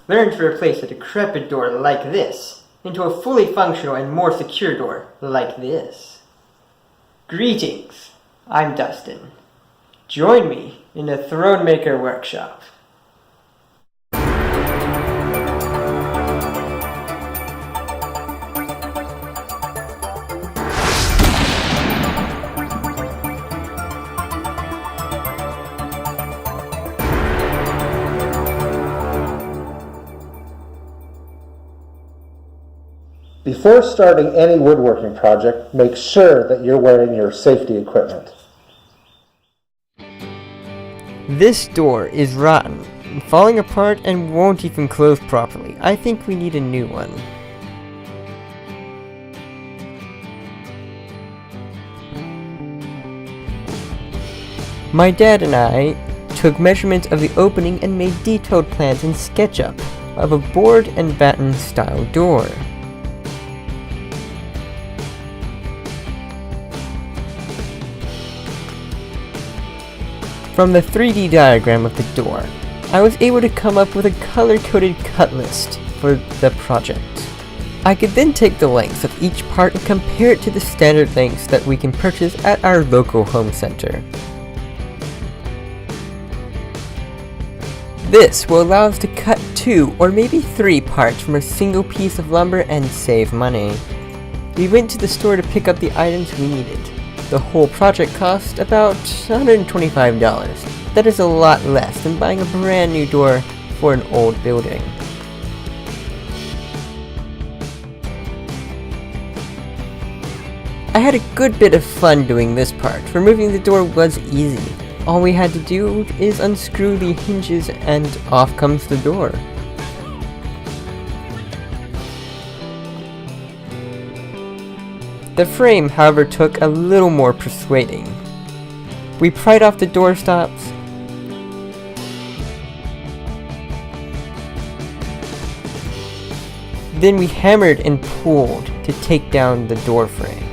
Learn to replace a decrepit door like this into a fully functional and more secure door like this. Greetings, I'm Dustin. Join me in the Thronemaker workshop. Before starting any woodworking project, make sure that you're wearing your safety equipment. This door is rotten, falling apart and won't even close properly. I think we need a new one. My dad and I took measurements of the opening and made detailed plans in SketchUp of a board and batten style door. From the 3D diagram of the door, I was able to come up with a color-coded cut list for the project. I could then take the lengths of each part and compare it to the standard lengths that we can purchase at our local home center. This will allow us to cut 2 or maybe 3 parts from a single piece of lumber and save money. We went to the store to pick up the items we needed. The whole project cost about $125. That is a lot less than buying a brand new door for an old building. I had a good bit of fun doing this part. Removing the door was easy. All we had to do is unscrew the hinges and off comes the door. The frame, however, took a little more persuading. We pried off the door stops, then we hammered and pulled to take down the door frame.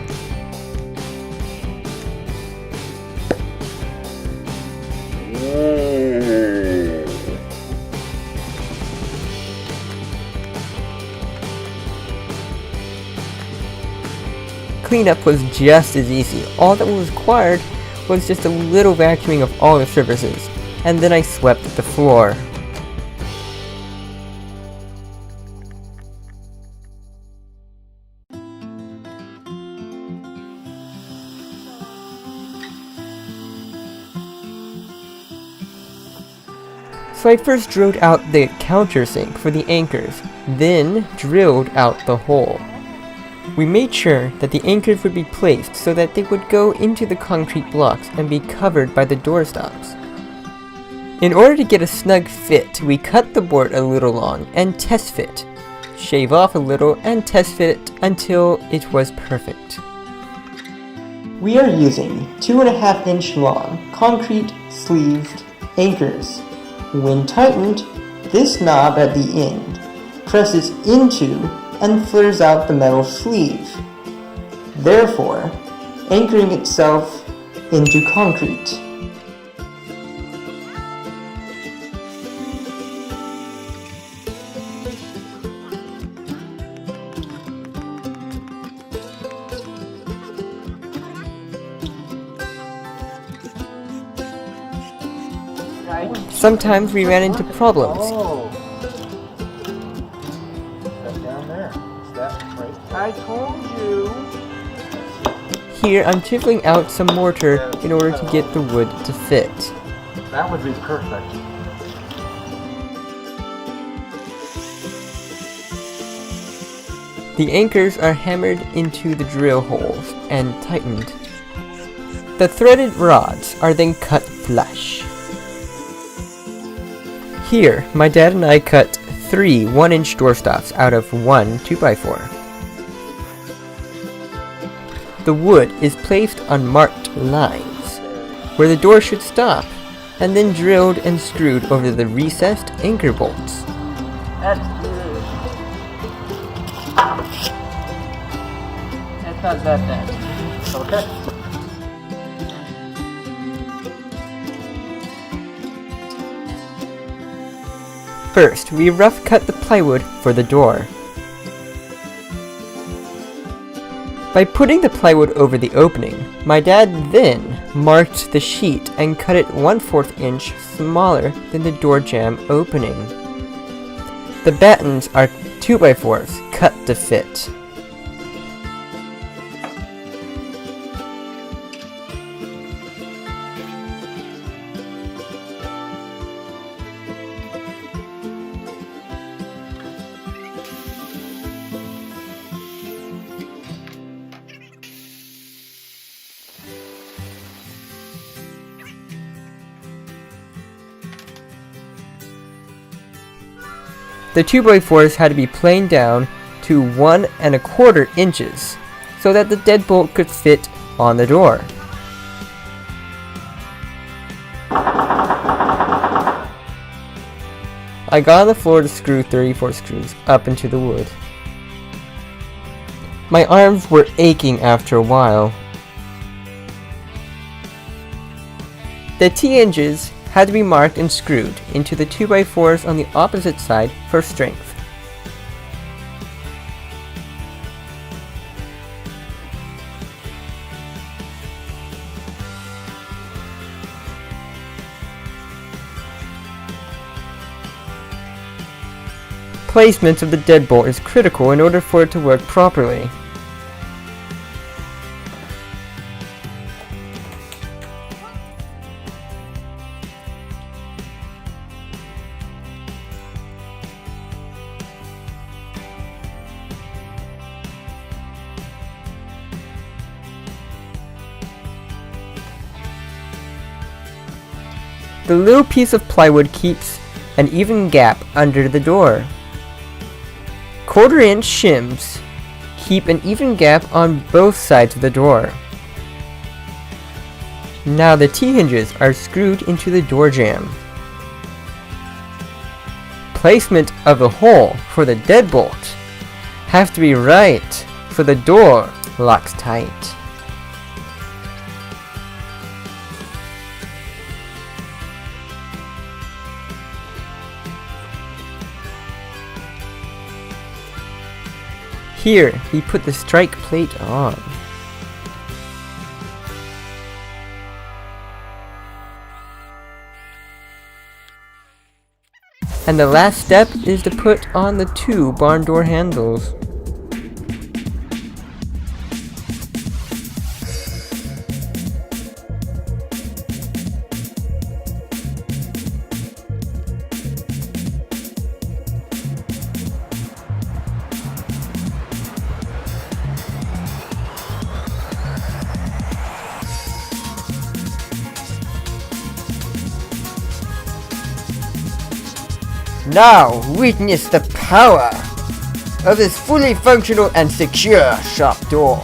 Cleanup was just as easy. All that was required was just a little vacuuming of all the surfaces, and then I swept the floor. So I first drilled out the countersink for the anchors, then drilled out the hole. We made sure that the anchors would be placed so that they would go into the concrete blocks and be covered by the doorstops. In order to get a snug fit, we cut the board a little long and test fit, shave off a little and test fit it until it was perfect. We are using 2.5-inch long concrete sleeved anchors. When tightened, this knob at the end presses into and flares out the metal sleeve, therefore anchoring itself into concrete. Sometimes we ran into problems. I told you. Here I'm chiseling out some mortar in order to get the wood to fit. That would be perfect. The anchors are hammered into the drill holes and tightened. The threaded rods are then cut flush. Here, my dad and I cut 3 1-inch doorstops out of 1 2x4. The wood is placed on marked lines, where the door should stop, and then drilled and screwed over the recessed anchor bolts. That's good. That's not that bad. Okay. First, we rough cut the plywood for the door. By putting the plywood over the opening, my dad then marked the sheet and cut it 1/4 inch smaller than the door jamb opening. The battens are 2x4s cut to fit. The 2x4s had to be planed down to 1¼ inches so that the deadbolt could fit on the door. I got on the floor to screw 34 screws up into the wood. My arms were aching after a while. The T-hinges had to be marked and screwed into the 2x4s on the opposite side for strength. Placement of the deadbolt is critical in order for it to work properly. The little piece of plywood keeps an even gap under the door. 1/4 inch shims keep an even gap on both sides of the door. Now the T-hinges are screwed into the door jamb. Placement of the hole for the deadbolt have to be right so the door locks tight. Here, we put the strike plate on. And the last step is to put on the 2 barn door handles. Now witness the power of this fully functional and secure shop door.